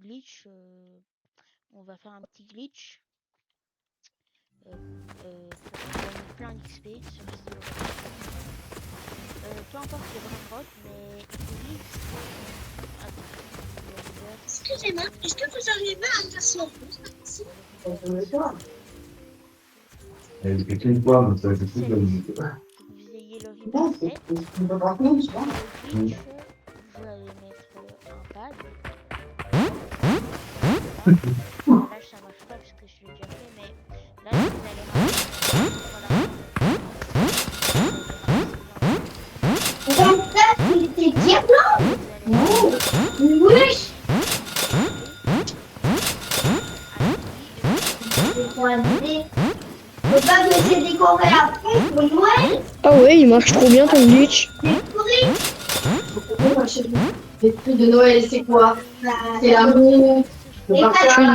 glitch. On va faire un petit glitch pour gagner plein d'XP sur Isidore. Peu importe les brain rot, mais il faut vite. Excusez-moi, est-ce que vous arrivez à me faire son Elle est qu'une fois, mais ça fait plus de minutes. Vous ayez le reaper 7. Le glitch, vous allez mettre un pad. Là, ça marche pas parce que je l'ai déjà fait, mais là, vous allez ramener. Voilà. Il était bien blanc. Oui. Faut pas me laisser décorer après pour Noël. Ah ouais, il marche trop bien ton glitch. Décorer. Les trucs de Noël, c'est quoi? C'est l'amour. Les cadeaux.